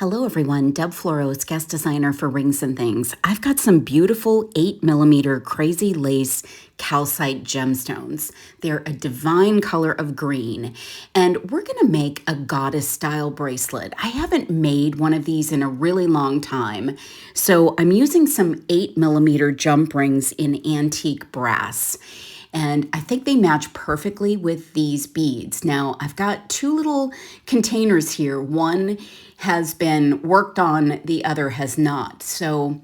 Hello everyone, Deb Floros, guest designer for Rings and Things. I've got some beautiful 8mm crazy lace calcite gemstones. They're a divine color of green, and we're gonna make a goddess style bracelet. I haven't made one of these in a really long time, so I'm using some 8mm jump rings in antique brass. And I think they match perfectly with these beads. Now, I've got two little containers here. One has been worked on, the other has not. So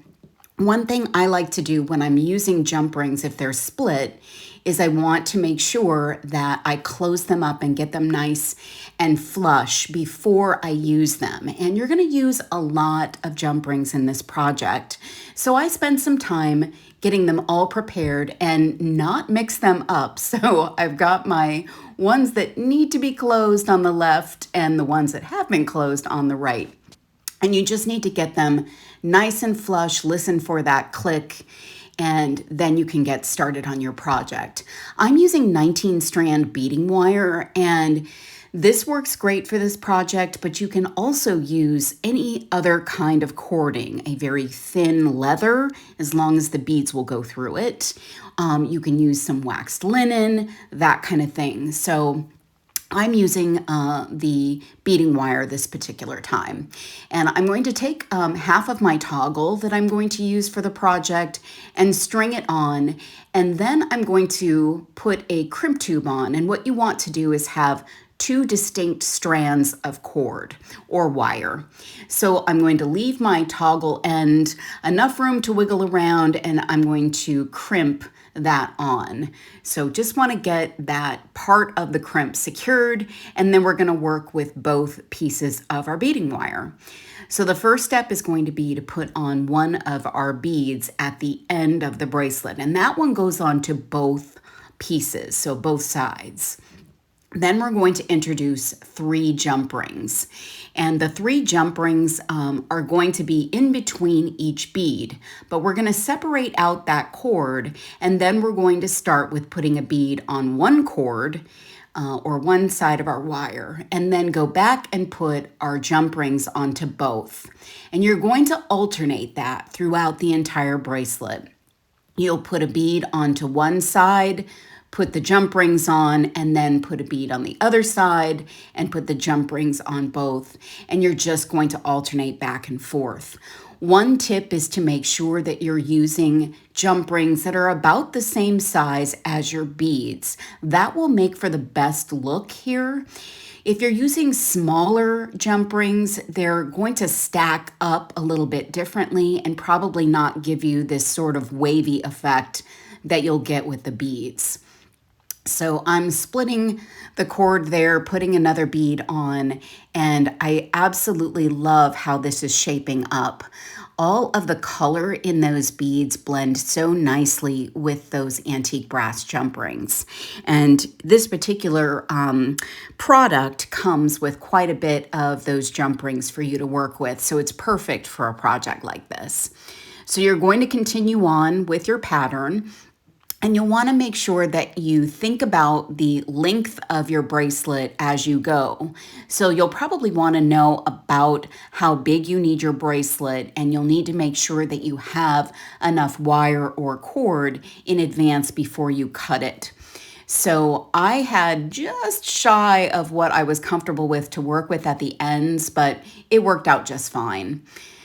one thing I like to do when I'm using jump rings, if they're split, is I want to make sure that I close them up and get them nice and flush before I use them. And you're going to use a lot of jump rings in this project. So I spend some time getting them all prepared and not mix them up. So I've got my ones that need to be closed on the left and the ones that have been closed on the right. And you just need to get them nice and flush, listen for that click, and then you can get started on your project. I'm using 19 strand beading wire, and this works great for this project, but you can also use any other kind of cording, a very thin leather, as long as the beads will go through it. You can use some waxed linen, that kind of thing. So I'm using the beading wire this particular time. And I'm going to take half of my toggle that I'm going to use for the project and string it on. And then I'm going to put a crimp tube on. And what you want to do is have two distinct strands of cord or wire. So I'm going to leave my toggle end enough room to wiggle around, and I'm going to crimp that on. So just want to get that part of the crimp secured, and then we're going to work with both pieces of our beading wire. So the first step is going to be to put on one of our beads at the end of the bracelet, and that one goes on to both pieces, so both sides. Then we're going to introduce 3 jump rings, and the 3 jump rings are going to be in between each bead, but we're going to separate out that cord, and then we're going to start with putting a bead on one cord or one side of our wire, and then go back and put our jump rings onto both. And you're going to alternate that throughout the entire bracelet. You'll put a bead onto one side, put the jump rings on, and then put a bead on the other side and put the jump rings on both. And you're just going to alternate back and forth. One tip is to make sure that you're using jump rings that are about the same size as your beads. That will make for the best look here. If you're using smaller jump rings, they're going to stack up a little bit differently and probably not give you this sort of wavy effect that you'll get with the beads. So I'm splitting the cord there, putting another bead on, and I absolutely love how this is shaping up. All of the color in those beads blend so nicely with those antique brass jump rings. And this particular product comes with quite a bit of those jump rings for you to work with, so it's perfect for a project like this. So you're going to continue on with your pattern. And you'll want to make sure that you think about the length of your bracelet as you go. So you'll probably want to know about how big you need your bracelet, and you'll need to make sure that you have enough wire or cord in advance before you cut it. So I had just shy of what I was comfortable with to work with at the ends, but it worked out just fine.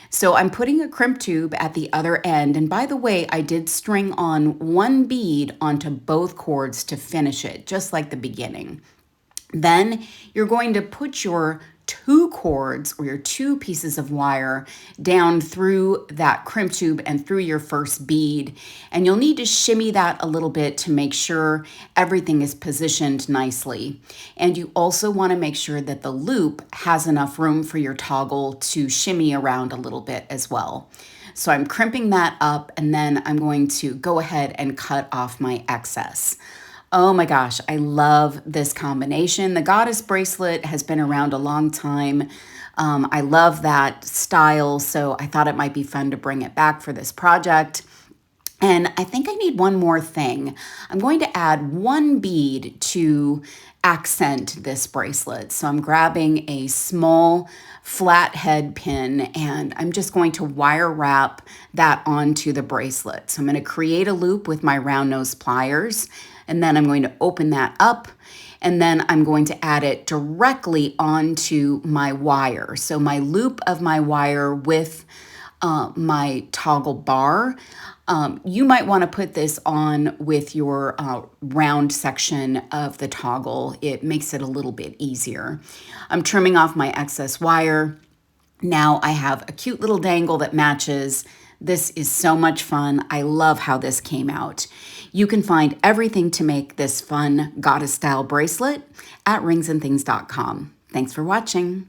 So I'm putting a crimp tube at the other end. And by the way, I did string on one bead onto both cords to finish it, just like the beginning. Then you're going to put your 2 cords or your 2 pieces of wire down through that crimp tube and through your first bead. And you'll need to shimmy that a little bit to make sure everything is positioned nicely. And you also want to make sure that the loop has enough room for your toggle to shimmy around a little bit as well. So I'm crimping that up, and then I'm going to go ahead and cut off my excess. Oh my gosh, I love this combination. The goddess bracelet has been around a long time. I love that style, so I thought it might be fun to bring it back for this project. And I think I need one more thing. I'm going to add one bead to accent this bracelet. So I'm grabbing a small flathead pin and I'm just going to wire wrap that onto the bracelet. So I'm going to create a loop with my round nose pliers, and then I'm going to open that up, and then I'm going to add it directly onto my wire. So my loop of my wire with my toggle bar. You might want to put this on with your round section of the toggle. It makes it a little bit easier. I'm trimming off my excess wire. Now I have a cute little dangle that matches. This is so much fun. I love how this came out. You can find everything to make this fun goddess style bracelet at ringsandthings.com. Thanks for watching.